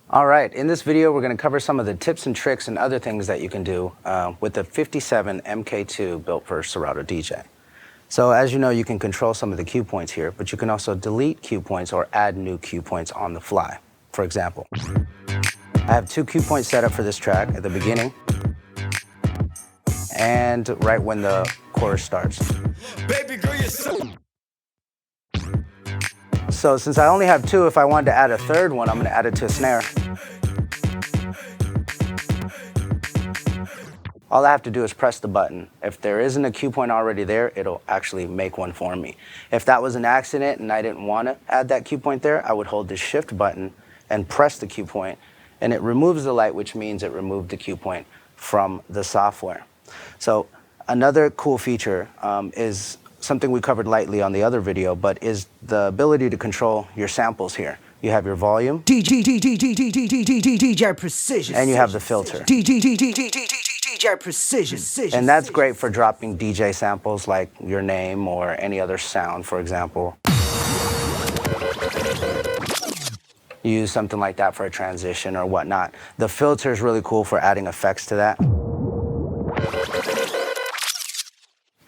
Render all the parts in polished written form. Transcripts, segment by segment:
All right, in this video, we're going to cover some of the tips and tricks and other things that you can do with the 57 MK2 built for Serato DJ. So as you know, you can control some of the cue points here, but you can also delete cue points or add new cue points on the fly. For example, I have 2 cue points set up for this track at the beginning and right when the chorus starts. Baby girl, you're so since I only have 2, if I wanted to add a third one, I'm going to add it to a snare. All I have to do is press the button. If there isn't a cue point already there, it'll actually make one for me. If that was an accident and I didn't want to add that cue point there, I would hold the shift button and press the cue point, and it removes the light, which means it removed the cue point from the software. So another cool feature is something we covered lightly on the other video, but is the ability to control your samples here. You have your volume, DJ Precision, and you have the filter. DJ Precision. And that's great for dropping DJ samples like your name or any other sound, for example. You use something like that for a transition or whatnot. The filter is really cool for adding effects to that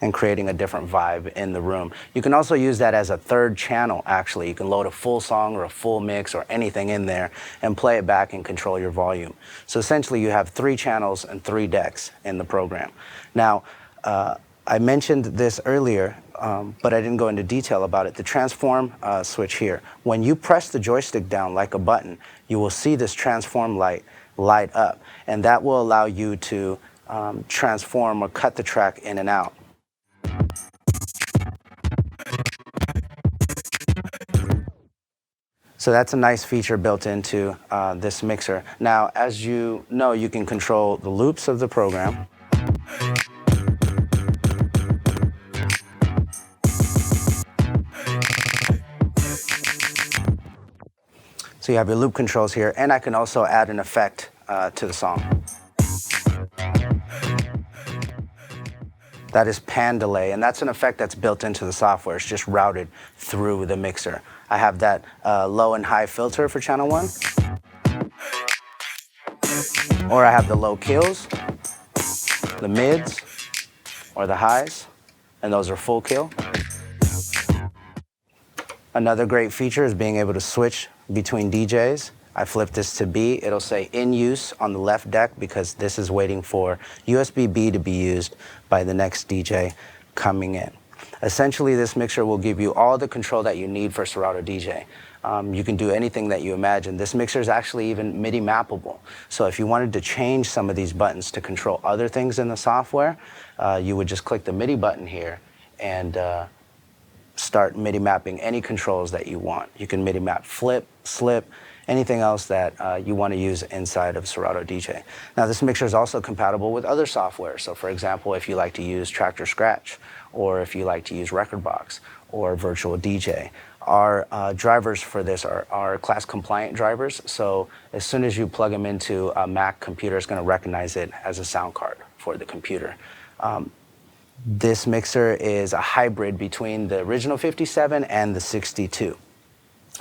and creating a different vibe in the room. You can also use that as a third channel, actually. You can load a full song or a full mix or anything in there and play it back and control your volume. So essentially you have 3 channels and 3 decks in the program. Now, I mentioned this earlier, but I didn't go into detail about it. The transform switch here. When you press the joystick down like a button, you will see this transform light light up, and that will allow you to transform or cut the track in and out. So that's a nice feature built into this mixer. Now, as you know, you can control the loops of the program. So you have your loop controls here, and I can also add an effect to the song. That is pan delay, and that's an effect that's built into the software. It's just routed through the mixer. I have that low and high filter for channel 1. Or I have the low kills, the mids, or the highs, and those are full kill. Another great feature is being able to switch between DJs. I flip this to B, it'll say in use on the left deck because this is waiting for USB-B to be used by the next DJ coming in. Essentially, this mixer will give you all the control that you need for Serato DJ. You can do anything that you imagine. This mixer is actually even MIDI mappable. So if you wanted to change some of these buttons to control other things in the software, you would just click the MIDI button here and start MIDI mapping any controls that you want. You can MIDI map flip, slip, anything else that you want to use inside of Serato DJ. Now, this mixer is also compatible with other software. So for example, if you like to use Tractor Scratch, or if you like to use Rekordbox or Virtual DJ. Our drivers for this are class compliant drivers. So as soon as you plug them into a Mac computer, it's going to recognize it as a sound card for the computer. This mixer is a hybrid between the original 57 and the 62.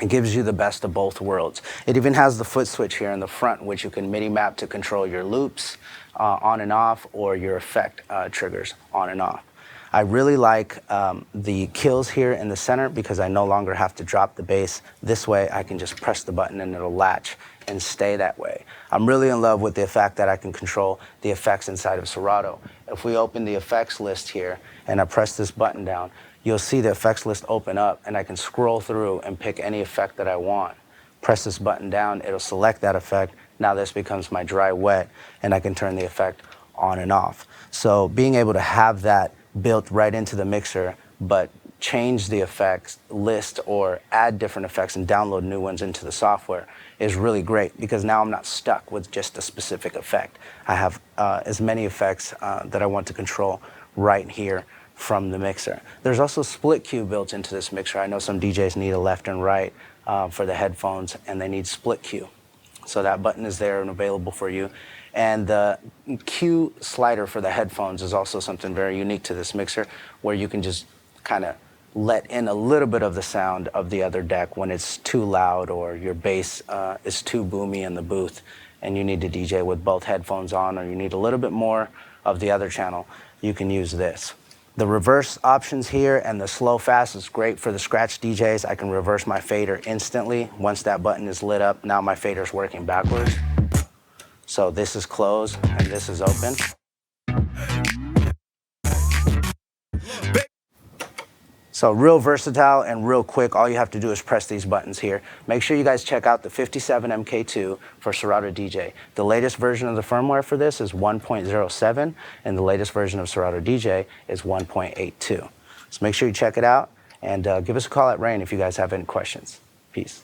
It gives you the best of both worlds. It even has the foot switch here in the front, which you can MIDI map to control your loops on and off, or your effect triggers on and off. I really like the kills here in the center because I no longer have to drop the bass. This way I can just press the button and it'll latch and stay that way. I'm really in love with the fact that I can control the effects inside of Serato. If we open the effects list here and I press this button down, you'll see the effects list open up, and I can scroll through and pick any effect that I want. Press this button down, it'll select that effect. Now this becomes my dry wet, and I can turn the effect on and off. So being able to have that built right into the mixer, but change the effects list or add different effects and download new ones into the software is really great, because now I'm not stuck with just a specific effect. I have as many effects that I want to control right here from the mixer. There's also split cue built into this mixer. I know some DJs need a left and right for the headphones, and they need split cue. So that button is there and available for you. And the cue slider for the headphones is also something very unique to this mixer, where you can just kind of let in a little bit of the sound of the other deck when it's too loud or your bass is too boomy in the booth and you need to DJ with both headphones on, or you need a little bit more of the other channel, you can use this. The reverse options here and the slow fast is great for the scratch DJs. I can reverse my fader instantly. Once that button is lit up, now my fader's working backwards. So this is closed and this is open. So real versatile and real quick. All you have to do is press these buttons here. Make sure you guys check out the 57mkII for Serato DJ. The latest version of the firmware for this is 1.07, and the latest version of Serato DJ is 1.82. So make sure you check it out, and give us a call at Rane if you guys have any questions. Peace.